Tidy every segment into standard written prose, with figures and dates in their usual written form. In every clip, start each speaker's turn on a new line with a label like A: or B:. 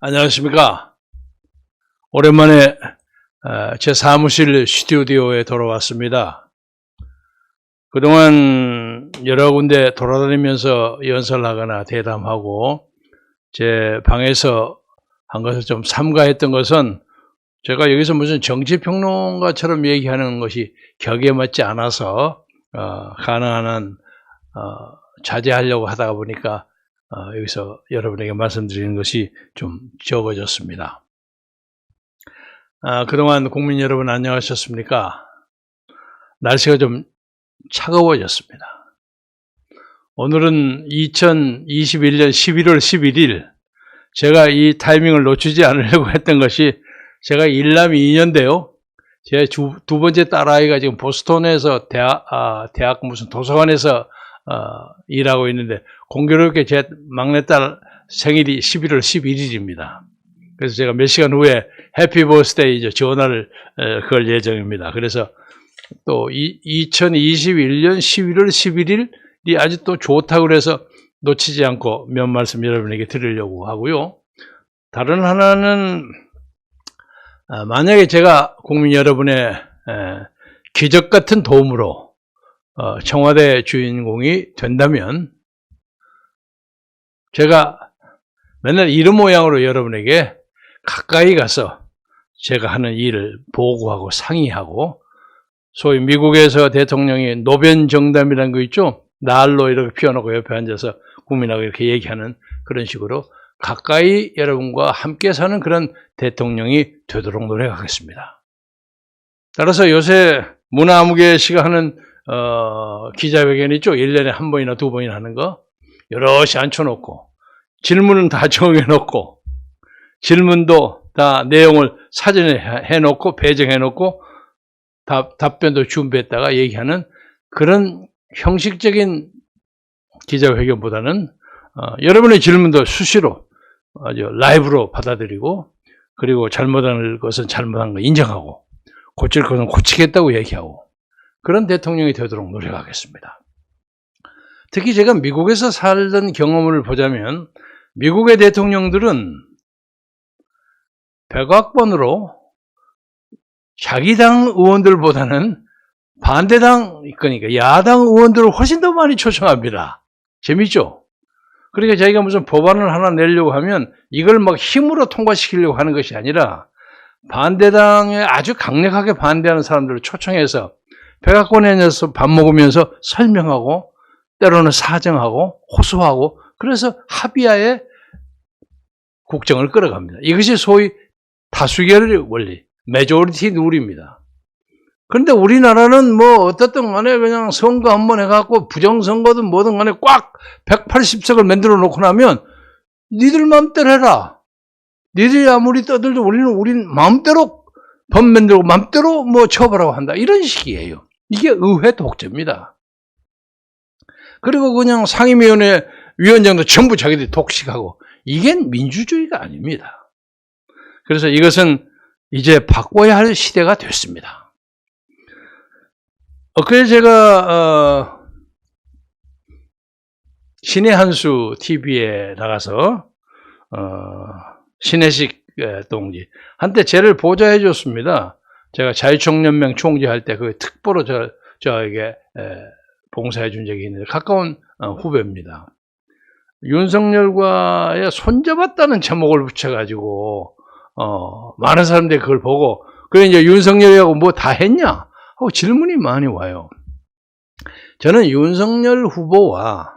A: 안녕하십니까. 오랜만에 제 사무실 스튜디오에 돌아왔습니다. 그동안 여러 군데 돌아다니면서 연설하거나 대담하고 제 방에서 한 것을 좀 삼가했던 것은 제가 여기서 무슨 정치평론가처럼 얘기하는 것이 격에 맞지 않아서 가능한 한 자제하려고 하다가 보니까 여기서 여러분에게 말씀드리는 것이 좀 적어졌습니다. 그동안 국민 여러분 안녕하셨습니까? 날씨가 좀 차가워졌습니다. 오늘은 2021년 11월 11일 제가 이 타이밍을 놓치지 않으려고 했던 것이 제가 일남 2년대요. 제 두 번째 딸아이가 지금 보스턴에서 대학 무슨 도서관에서 일하고 있는데 공교롭게 제 막내딸 생일이 11월 11일입니다. 그래서 제가 몇 시간 후에 해피 버스데이 전화를 걸 예정입니다. 그래서 또 2021년 11월 11일이 아주 또 좋다고 그래서 놓치지 않고 몇 말씀 여러분에게 드리려고 하고요. 다른 하나는 만약에 제가 국민 여러분의 기적 같은 도움으로 청와대 주인공이 된다면 제가 맨날 이런 모양으로 여러분에게 가까이 가서 제가 하는 일을 보고하고 상의하고 소위 미국에서 대통령이 노변 정담이라는 거 있죠? 날로 이렇게 피워놓고 옆에 앉아서 국민하고 이렇게 얘기하는 그런 식으로 가까이 여러분과 함께 사는 그런 대통령이 되도록 노력하겠습니다. 따라서 요새 문화무계 씨가 하는 기자회견 있죠? 1년에 한 번이나 두 번이나 하는 거 여럿이 앉혀놓고 질문은 다 정해놓고 질문도 다 내용을 사전에 해놓고 배정해놓고 답변도 준비했다가 얘기하는 그런 형식적인 기자회견보다는 여러분의 질문도 수시로 아주 라이브로 받아들이고 그리고 잘못한 것은 잘못한 거 인정하고 고칠 것은 고치겠다고 얘기하고 그런 대통령이 되도록 노력하겠습니다. 특히 제가 미국에서 살던 경험을 보자면 미국의 대통령들은 백악관으로 자기 당 의원들보다는 반대당, 그러니까 야당 의원들을 훨씬 더 많이 초청합니다. 재밌죠? 그러니까 자기가 무슨 법안을 하나 내려고 하면 이걸 막 힘으로 통과시키려고 하는 것이 아니라 반대당에 아주 강력하게 반대하는 사람들을 초청해서 백악관에 앉아서 밥 먹으면서 설명하고 때로는 사정하고 호소하고 그래서 합의하에 국정을 끌어갑니다. 이것이 소위 다수결의 원리, 메조리티 룰입니다. 그런데 우리나라는 뭐 어떻든 간에 그냥 선거 한번 해갖고 부정선거든 뭐든 간에 꽉 180석을 만들어 놓고 나면 니들 마음대로 해라. 니들이 아무리 떠들도 우리는 마음대로 법 만들고 마음대로 뭐 처벌하고 한다. 이런 식이에요. 이게 의회 독재입니다. 그리고 그냥 상임위원회 위원장도 전부 자기들이 독식하고 이게 민주주의가 아닙니다. 그래서 이것은 이제 바꿔야 할 시대가 됐습니다. 그래서 제가 신의 한수 TV에 나가서 신혜식 동지 한때 쟤를 보좌해 줬습니다. 제가 자유총연맹 총재할 때 그 특보로 저에게 봉사해 준 적이 있는데 가까운 후배입니다. 윤석열과의 손잡았다는 제목을 붙여가지고 많은 사람들이 그걸 보고 그래 이제 윤석열이하고 뭐 다 했냐 하고 질문이 많이 와요. 저는 윤석열 후보와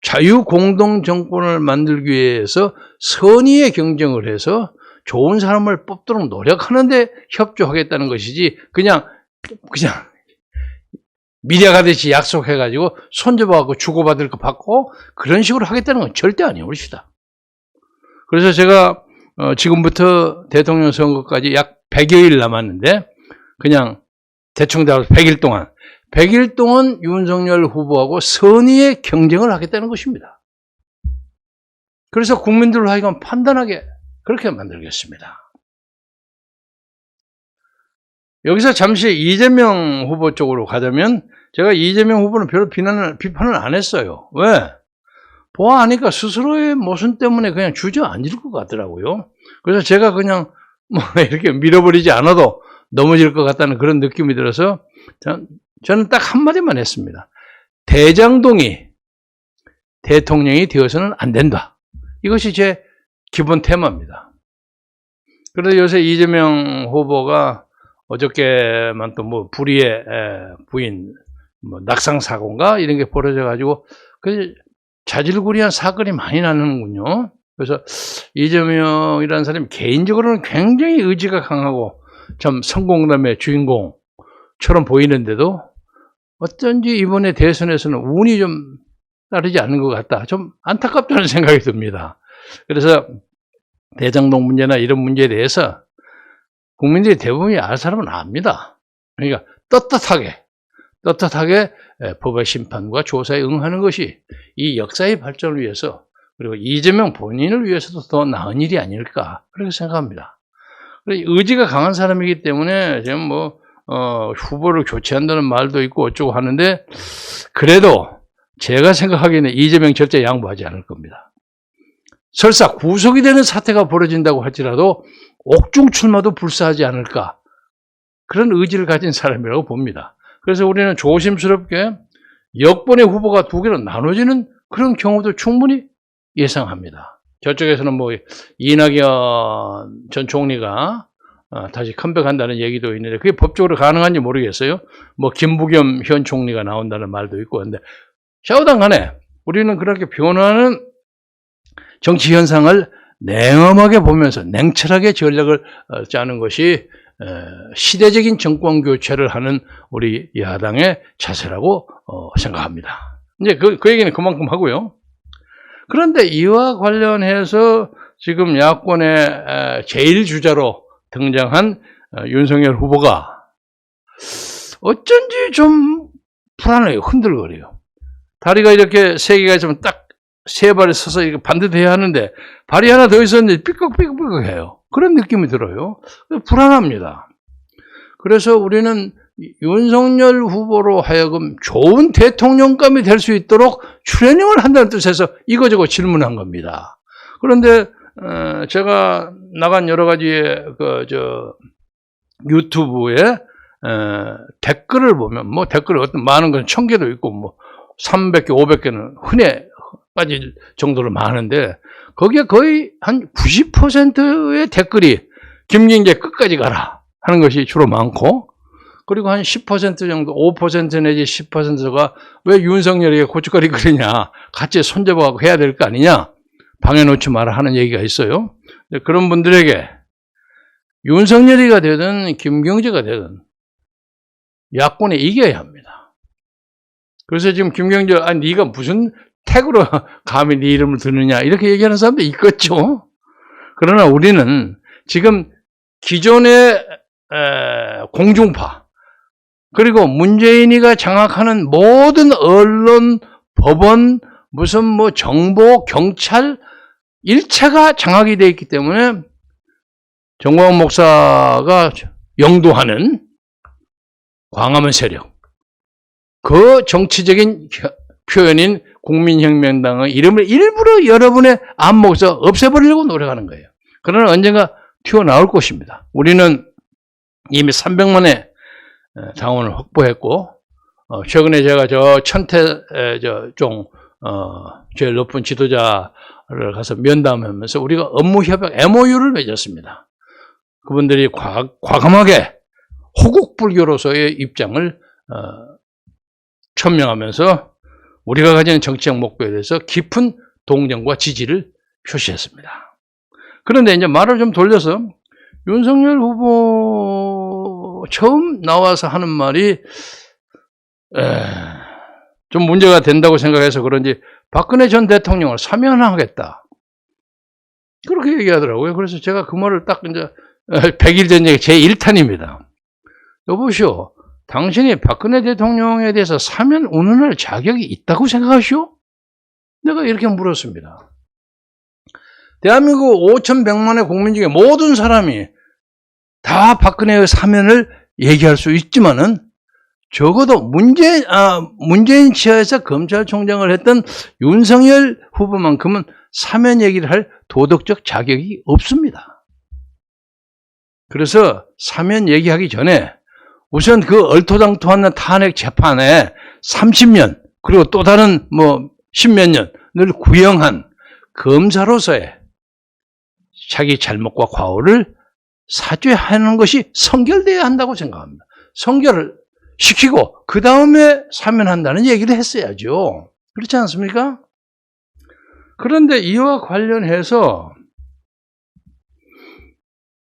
A: 자유공동정권을 만들기 위해서 선의의 경쟁을 해서 좋은 사람을 뽑도록 노력하는데 협조하겠다는 것이지 그냥 미래가듯이 약속해가지고 손잡아갖고 주고받을 거 받고 그런 식으로 하겠다는 건 절대 아니에요. 그래서 제가 지금부터 대통령 선거까지 약 100여일 남았는데 그냥 대충 다 100일 동안 윤석열 후보하고 선의의 경쟁을 하겠다는 것입니다. 그래서 국민들로 하여금 판단하게 그렇게 만들겠습니다. 여기서 잠시 이재명 후보 쪽으로 가자면 제가 이재명 후보는 별로 비판을 안 했어요. 왜? 보아하니까 스스로의 모순 때문에 그냥 주저앉을 것 같더라고요. 그래서 제가 그냥 뭐 이렇게 밀어버리지 않아도 넘어질 것 같다는 그런 느낌이 들어서 저는 딱 한마디만 했습니다. 대장동이 대통령이 되어서는 안 된다. 이것이 제 기본 테마입니다. 그런데 요새 이재명 후보가 어저께만 또 뭐 불의의 부인 뭐 낙상 사고인가 이런 게 벌어져 가지고 그 자질구레한 사건이 많이 나는군요. 그래서 이재명이라는 사람이 개인적으로는 굉장히 의지가 강하고 참 성공담의 주인공처럼 보이는데도 어쩐지 이번에 대선에서는 운이 좀 따르지 않는 것 같다. 좀 안타깝다는 생각이 듭니다. 그래서 대장동 문제나 이런 문제에 대해서 국민들이 대부분이 알 사람은 압니다. 그러니까 떳떳하게 법의 심판과 조사에 응하는 것이 이 역사의 발전을 위해서 그리고 이재명 본인을 위해서도 더 나은 일이 아닐까 그렇게 생각합니다. 의지가 강한 사람이기 때문에 지금 뭐 후보를 교체한다는 말도 있고 어쩌고 하는데 그래도 제가 생각하기에는 이재명 절대 양보하지 않을 겁니다. 설사 구속이 되는 사태가 벌어진다고 할지라도 옥중 출마도 불사하지 않을까 그런 의지를 가진 사람이라고 봅니다. 그래서 우리는 조심스럽게 여권의 후보가 두 개로 나눠지는 그런 경우도 충분히 예상합니다. 저쪽에서는 뭐 이낙연 전 총리가 다시 컴백한다는 얘기도 있는데 그게 법적으로 가능한지 모르겠어요. 뭐 김부겸 현 총리가 나온다는 말도 있고 근데 좌우당 간에 우리는 그렇게 변화하는 정치 현상을 냉엄하게 보면서 냉철하게 전략을 짜는 것이 시대적인 정권 교체를 하는 우리 야당의 자세라고 생각합니다. 이제 그 얘기는 그만큼 하고요. 그런데 이와 관련해서 지금 야권의 제1주자로 등장한 윤석열 후보가 어쩐지 좀 불안해요. 흔들거려요. 다리가 이렇게 세 개가 좀 딱 세 발에 서서 이렇게 반듯해야 하는데 발이 하나 더 있었는데 삐걱삐걱해요. 그런 느낌이 들어요. 불안합니다. 그래서 우리는 윤석열 후보로 하여금 좋은 대통령감이 될 수 있도록 트레이닝을 한다는 뜻에서 이거저거 질문한 겁니다. 그런데 제가 나간 여러 가지의 유튜브에 댓글을 보면 뭐 댓글이 어떤 많은 건 1000개도 있고 뭐 300개, 500개는 흔해 빠질 정도로 많은데 거기에 거의 한 90%의 댓글이 김경재 끝까지 가라 하는 것이 주로 많고 그리고 한 10% 정도 5% 내지 10%가 왜 윤석열에게 고춧가루 끓이냐 같이 손잡아가고 해야 될 거 아니냐 방해 놓지 마라 하는 얘기가 있어요. 그런 분들에게 윤석열이가 되든 김경재가 되든 야권에 이겨야 합니다. 그래서 지금 김경재 네가 무슨 택으로 감히 네 이름을 드느냐 이렇게 얘기하는 사람도 있겠죠. 그러나 우리는 지금 기존의 공중파 그리고 문재인이가 장악하는 모든 언론, 법원, 무슨 뭐 정보, 경찰 일체가 장악이 되어 있기 때문에 정광훈 목사가 영도하는 광화문 세력 그 정치적인 표현인 국민혁명당의 이름을 일부러 여러분의 안목에서 없애버리려고 노력하는 거예요. 그러나 언젠가 튀어나올 것입니다. 우리는 이미 300만의 당원을 확보했고 최근에 제가 저 천태 제일 높은 지도자를 가서 면담하면서 우리가 업무 협약 MOU를 맺었습니다. 그분들이 과감하게 호국불교로서의 입장을 천명하면서 우리가 가지는 정치적 목표에 대해서 깊은 동정과 지지를 표시했습니다. 그런데 이제 말을 좀 돌려서 윤석열 후보 처음 나와서 하는 말이 좀 문제가 된다고 생각해서 그런지 박근혜 전 대통령을 사면하겠다. 그렇게 얘기하더라고요. 그래서 제가 그 말을 딱 이제 100일 전 얘기 제 1탄입니다. 여보시오. 당신이 박근혜 대통령에 대해서 사면 운운할 자격이 있다고 생각하시오? 내가 이렇게 물었습니다. 대한민국 5,100만의 국민 중에 모든 사람이 다 박근혜의 사면을 얘기할 수 있지만은 적어도 문재인 치하에서 검찰총장을 했던 윤석열 후보만큼은 사면 얘기를 할 도덕적 자격이 없습니다. 그래서 사면 얘기하기 전에 우선 그 얼토당토하는 탄핵 재판에 30년 그리고 또 다른 10몇 년을 구형한 검사로서의 자기 잘못과 과오를 사죄하는 것이 성결되어야 한다고 생각합니다. 성결을 시키고 그 다음에 사면한다는 얘기를 했어야죠. 그렇지 않습니까? 그런데 이와 관련해서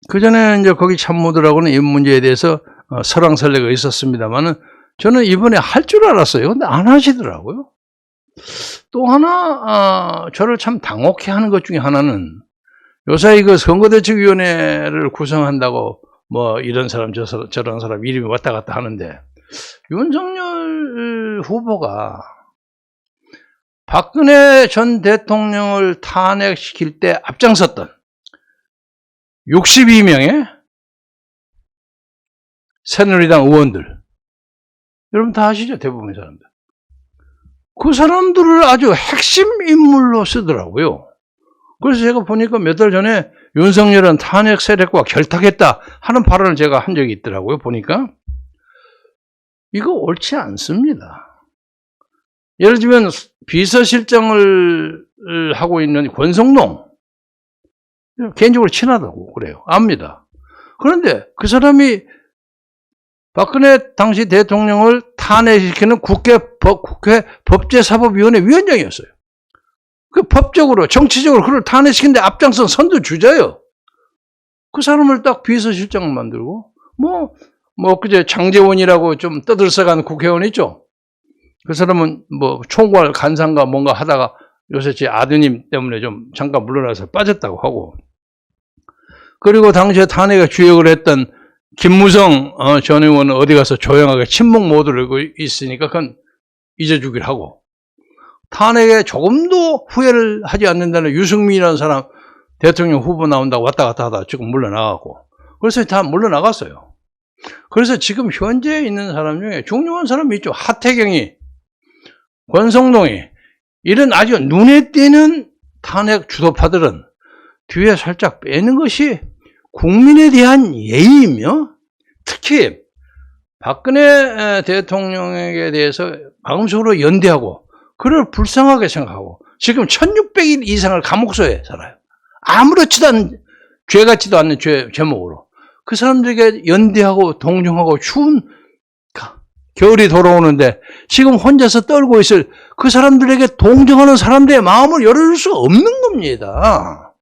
A: 그 전에 이제 거기 참모들하고는 이 문제에 대해서 설왕설래가 있었습니다만은 저는 이번에 할 줄 알았어요. 근데 안 하시더라고요. 또 하나 저를 참 당혹해 하는 것 중에 하나는 요새 그 선거대책위원회를 구성한다고 이런 사람 저런 사람 이름이 왔다 갔다 하는데 윤석열 후보가 박근혜 전 대통령을 탄핵시킬 때 앞장섰던 62명의 새누리당 의원들, 여러분 다 아시죠? 대부분의 사람들. 그 사람들을 아주 핵심 인물로 쓰더라고요. 그래서 제가 보니까 몇 달 전에 윤석열은 탄핵 세력과 결탁했다 하는 발언을 제가 한 적이 있더라고요. 보니까 이거 옳지 않습니다. 예를 들면 비서실장을 하고 있는 권성동, 개인적으로 친하다고 그래요. 압니다. 그런데 그 사람이 박근혜 당시 대통령을 탄핵시키는 국회 법제사법위원회 위원장이었어요. 그 법적으로 정치적으로 그를 탄핵시키는데 앞장선 선두주자예요. 그 사람을 딱 비서실장을 만들고 그제 장제원이라고 좀 떠들썩한 국회의원 있죠. 그 사람은 총괄 간사인가 뭔가 하다가 요새 제 아드님 때문에 좀 잠깐 물러나서 빠졌다고 하고, 그리고 당시에 탄핵에 주역을 했던 김무성 전 의원은 어디 가서 조용하게 침묵 모드를 있으니까 그건 잊어주기로 하고, 탄핵에 조금도 후회를 하지 않는다는 유승민이라는 사람 대통령 후보 나온다고 왔다 갔다 하다가 지금 물러나가고, 그래서 다 물러나갔어요. 그래서 지금 현재 있는 사람 중에 중요한 사람이 있죠. 하태경이, 권성동이, 이런 아주 눈에 띄는 탄핵 주도파들은 뒤에 살짝 빼는 것이 국민에 대한 예의이며, 특히 박근혜 대통령에게 대해서 마음속으로 연대하고 그를 불쌍하게 생각하고 지금 1600일 이상을 감옥소에 살아요. 아무렇지도 않은, 죄 같지도 않는 제목으로 그 사람들에게 연대하고 동정하고 추운 겨울이 돌아오는데 지금 혼자서 떨고 있을 그 사람들에게 동정하는 사람들의 마음을 열어줄 수 없는 겁니다.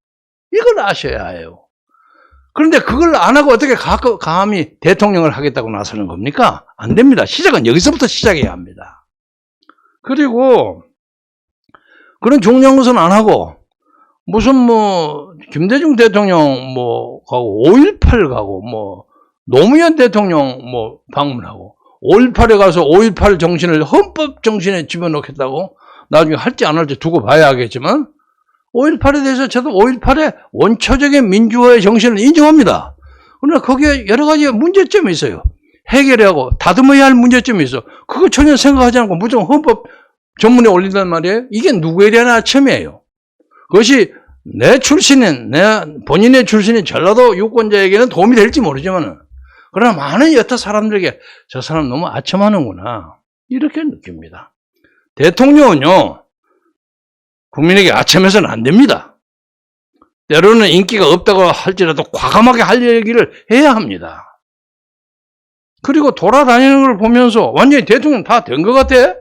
A: 이걸 아셔야 해요. 그런데 그걸 안 하고 어떻게 감히 대통령을 하겠다고 나서는 겁니까? 안 됩니다. 시작은 여기서부터 시작해야 합니다. 그리고 그런 중요한 것은 안 하고 무슨 김대중 대통령 가고 5.18 가고 노무현 대통령 방문하고 5.18에 가서 5.18 정신을 헌법 정신에 집어넣겠다고 나중에 할지 안 할지 두고 봐야 하겠지만 5.18에 대해서 저도 5.18의 원초적인 민주화의 정신을 인정합니다. 그러나 거기에 여러 가지 문제점이 있어요. 해결하고 다듬어야 할 문제점이 있어. 그거 전혀 생각하지 않고 무조건 헌법 전문에 올린단 말이에요. 이게 누구에 대한 아첨이에요. 그것이 내 본인의 출신인 전라도 유권자에게는 도움이 될지 모르지만 그러나 많은 여타 사람들에게 저 사람 너무 아첨하는구나 이렇게 느낍니다. 대통령은요 국민에게 아첨해서는 안 됩니다. 때로는 인기가 없다고 할지라도 과감하게 할 얘기를 해야 합니다. 그리고 돌아다니는 걸 보면서 완전히 대통령 다 된 것 같아.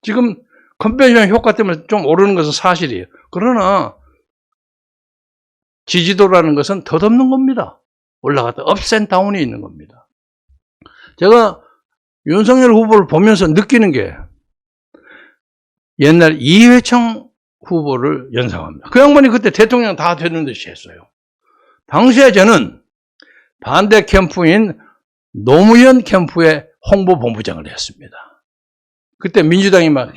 A: 지금 컨벤션 효과 때문에 좀 오르는 것은 사실이에요. 그러나 지지도라는 것은 덧없는 겁니다. 올라갔다 업스 앤 다운이 있는 겁니다. 제가 윤석열 후보를 보면서 느끼는 게 옛날 이회창 후보를 연상합니다. 그 양반이 그때 대통령 다 되는 듯이 했어요. 당시에 저는 반대 캠프인 노무현 캠프의 홍보본부장을 했습니다. 그때 민주당이 막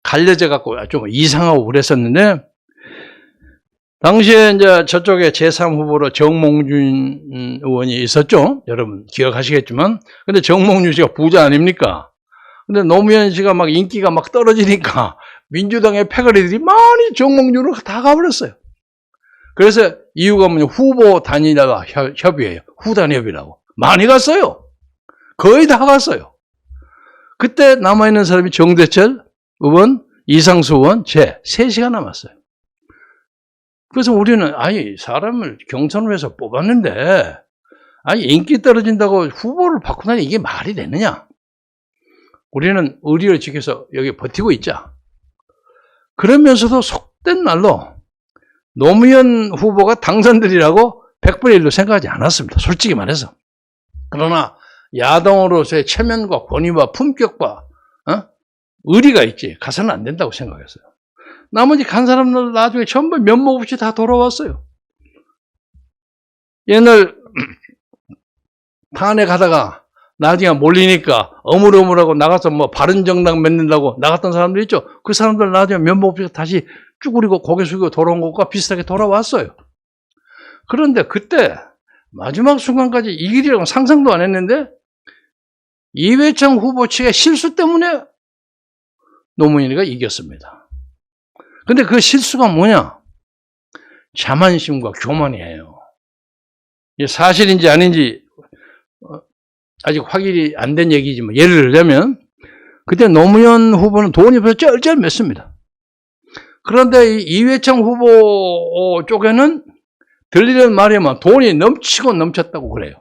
A: 갈려져 갖고 좀 이상하고 그랬었는데 당시에 이제 저쪽에 제3 후보로 정몽준 의원이 있었죠. 여러분 기억하시겠지만. 근데 정몽준 씨가 부자 아닙니까? 근데 노무현 씨가 막 인기가 막 떨어지니까 민주당의 패거리들이 많이 정몽준으로 다 가버렸어요. 그래서 이유가 뭐냐, 후보 단일화 협의예요. 후단협이라고. 많이 갔어요. 거의 다 갔어요. 그때 남아있는 사람이 정대철 의원, 이상수 의원, 셋이가 남았어요. 그래서 우리는, 아니, 사람을 경선을 해서 뽑았는데, 아니, 인기 떨어진다고 후보를 바꾸다니 이게 말이 되느냐? 우리는 의리를 지켜서 여기 버티고 있자. 그러면서도 속된 말로 노무현 후보가 당선되리라고 100분의 1도 생각하지 않았습니다. 솔직히 말해서. 그러나 야당으로서의 체면과 권위와 품격과 의리가 있지 가서는 안 된다고 생각했어요. 나머지 간 사람들 나중에 전부 면목 없이 다 돌아왔어요. 옛날 탄핵 하다가 나중에 몰리니까 어물어물하고 나가서 뭐 바른정당 맺는다고 나갔던 사람들 있죠. 그 사람들 나중에 면목 없이 다시 쭈그리고 고개 숙이고 돌아온 것과 비슷하게 돌아왔어요. 그런데 그때 마지막 순간까지 이길이라고 상상도 안 했는데 이회창 후보 측의 실수 때문에 노무현이가 이겼습니다. 근데 그 실수가 뭐냐? 자만심과 교만이에요. 이게 사실인지 아닌지 아직 확인이 안 된 얘기지만 예를 들자면 그때 노무현 후보는 돈이 벌써 쩔쩔맸습니다. 그런데 이 이회창 후보 쪽에는 들리는 말이면 돈이 넘치고 넘쳤다고 그래요.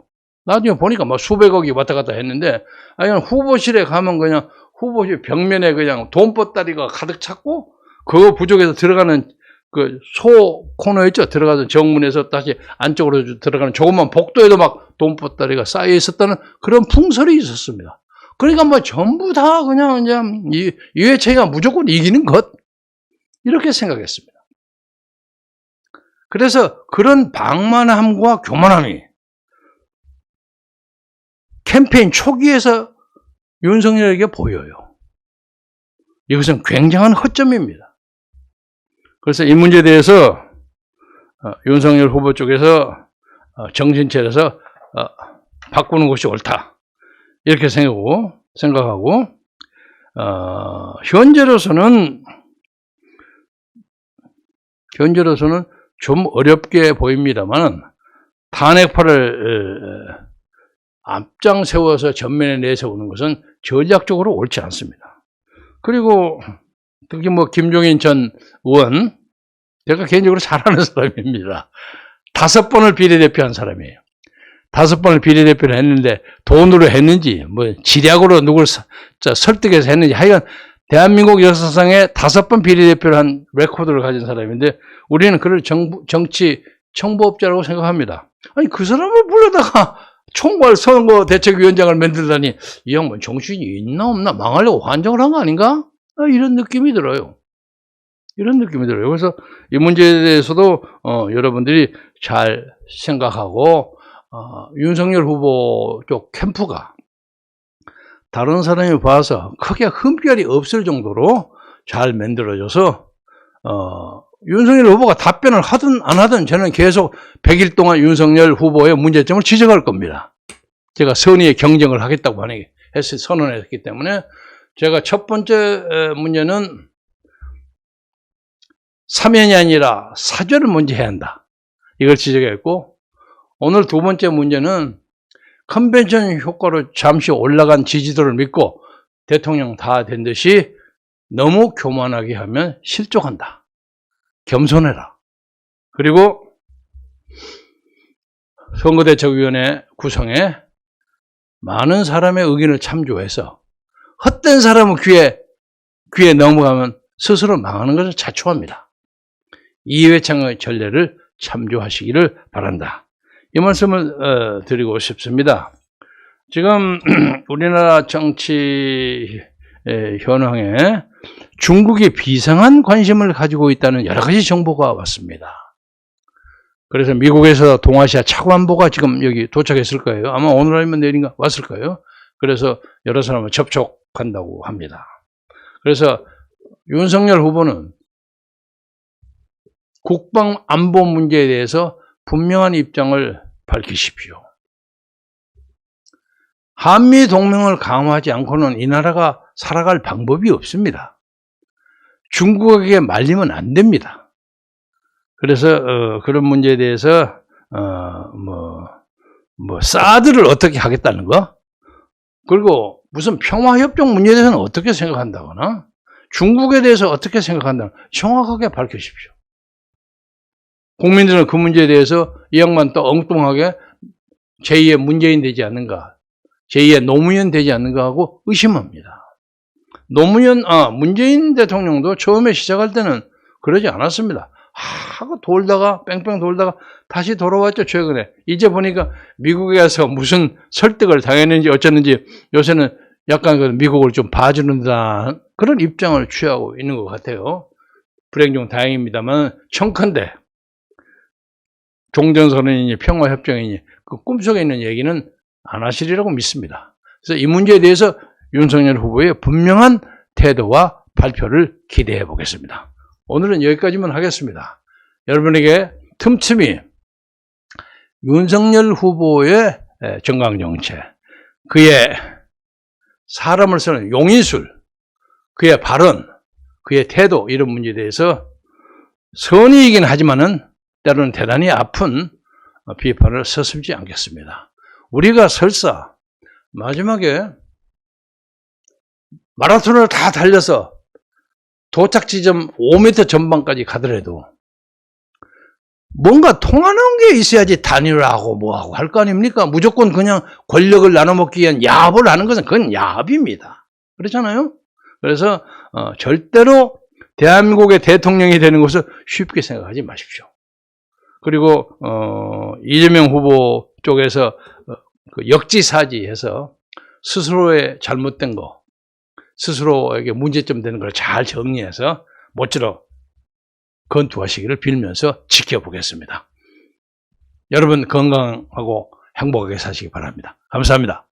A: 나중에 보니까 막 수백억이 왔다 갔다 했는데, 아니, 후보실에 가면 그냥 후보실 벽면에 그냥 돈보따리가 가득 찼고, 그거 부족해서 들어가는 그 소 코너 있죠? 들어가서 정문에서 다시 안쪽으로 들어가는 조그만 복도에도 막 돈보따리가 쌓여 있었다는 그런 풍설이 있었습니다. 그러니까 뭐 전부 다 그냥 이제 이회창이가 무조건 이기는 것. 이렇게 생각했습니다. 그래서 그런 방만함과 교만함이 캠페인 초기에서 윤석열에게 보여요. 이것은 굉장한 허점입니다. 그래서 이 문제에 대해서 윤석열 후보 쪽에서 정신 차려서 바꾸는 것이 옳다. 이렇게 생각하고 현재로서는 좀 어렵게 보입니다만 탄핵파를 앞장 세워서 전면에 내세우는 것은 전략적으로 옳지 않습니다. 그리고 특히 뭐 김종인 전 의원, 제가 개인적으로 잘 아는 사람입니다. 5번을 비례대표한 사람이에요. 5번을 비례대표를 했는데 돈으로 했는지 뭐 지략으로 누굴 설득해서 했는지 하여간 대한민국 역사상에 5번 비례대표를 한 레코드를 가진 사람인데 우리는 그를 정치 청부업자라고 생각합니다. 아니 그 사람을 불러다가 총괄 선거대책위원장을 만들다니 이 양반 정신이 있나 없나 망하려고 환장을 한 거 아닌가? 이런 느낌이 들어요. 그래서 이 문제에 대해서도 여러분들이 잘 생각하고 윤석열 후보 쪽 캠프가 다른 사람이 봐서 크게 흠결이 없을 정도로 잘 만들어져서 윤석열 후보가 답변을 하든 안 하든 저는 계속 100일 동안 윤석열 후보의 문제점을 지적할 겁니다. 제가 선의의 경쟁을 하겠다고 만약에 선언했기 때문에 제가 첫 번째 문제는 사면이 아니라 사죄를 먼저 해야 한다. 이걸 지적했고 오늘 두 번째 문제는 컨벤션 효과로 잠시 올라간 지지도를 믿고 대통령 다 된 듯이 너무 교만하게 하면 실족한다. 겸손해라. 그리고 선거대책위원회 구성에 많은 사람의 의견을 참조해서 헛된 사람은 귀에 넘어가면 스스로 망하는 것을 자초합니다. 이회창의 전례를 참조하시기를 바란다. 이 말씀을 드리고 싶습니다. 지금 우리나라 정치 현황에 중국이 비상한 관심을 가지고 있다는 여러 가지 정보가 왔습니다. 그래서 미국에서 동아시아 차관보가 지금 여기 도착했을 거예요. 아마 오늘 아니면 내일인가 왔을 거예요. 그래서 여러 사람을 접촉한다고 합니다. 그래서 윤석열 후보는 국방 안보 문제에 대해서 분명한 입장을 밝히십시오. 한미 동맹을 강화하지 않고는 이 나라가 살아갈 방법이 없습니다. 중국에게 말리면 안 됩니다. 그래서 그런 문제에 대해서 사드를 어떻게 하겠다는 거? 그리고 무슨 평화협정 문제에 대해서는 어떻게 생각한다거나 중국에 대해서 어떻게 생각한다거나 정확하게 밝히십시오. 국민들은 그 문제에 대해서 이 양반 또 엉뚱하게 제2의 문재인 되지 않는가, 제2의 노무현 되지 않는가 하고 의심합니다. 문재인 대통령도 처음에 시작할 때는 그러지 않았습니다. 하고 돌다가 뺑뺑 돌다가 다시 돌아왔죠. 최근에 이제 보니까 미국에 가서 무슨 설득을 당했는지 어쩌는지 요새는 약간 그 미국을 좀 봐주는 듯한 그런 입장을 취하고 있는 것 같아요. 불행 중 다행입니다만 청컨대 종전선언이니 평화협정이니 그 꿈속에 있는 얘기는 안 하시리라고 믿습니다. 그래서 이 문제에 대해서 윤석열 후보의 분명한 태도와 발표를 기대해 보겠습니다. 오늘은 여기까지만 하겠습니다. 여러분에게 틈틈이 윤석열 후보의 정강정책, 그의 사람을 쓰는 용인술, 그의 발언, 그의 태도 이런 문제에 대해서 선의이긴 하지만은 때로는 대단히 아픈 비판을 서슴지 않겠습니다. 우리가 설사 마지막에 마라톤을 다 달려서 도착 지점 5m 전방까지 가더라도 뭔가 통하는 게 있어야지 단일화하고 뭐하고 할 거 아닙니까? 무조건 그냥 권력을 나눠먹기 위한 야합을 하는 것은 그건 야합입니다. 그렇잖아요? 그래서 절대로 대한민국의 대통령이 되는 것을 쉽게 생각하지 마십시오. 그리고 이재명 후보 쪽에서 그 역지사지해서 스스로의 잘못된 거, 스스로에게 문제점 되는 걸 잘 정리해서 모쪼록 건투하시기를 빌면서 지켜보겠습니다. 여러분 건강하고 행복하게 사시기 바랍니다. 감사합니다.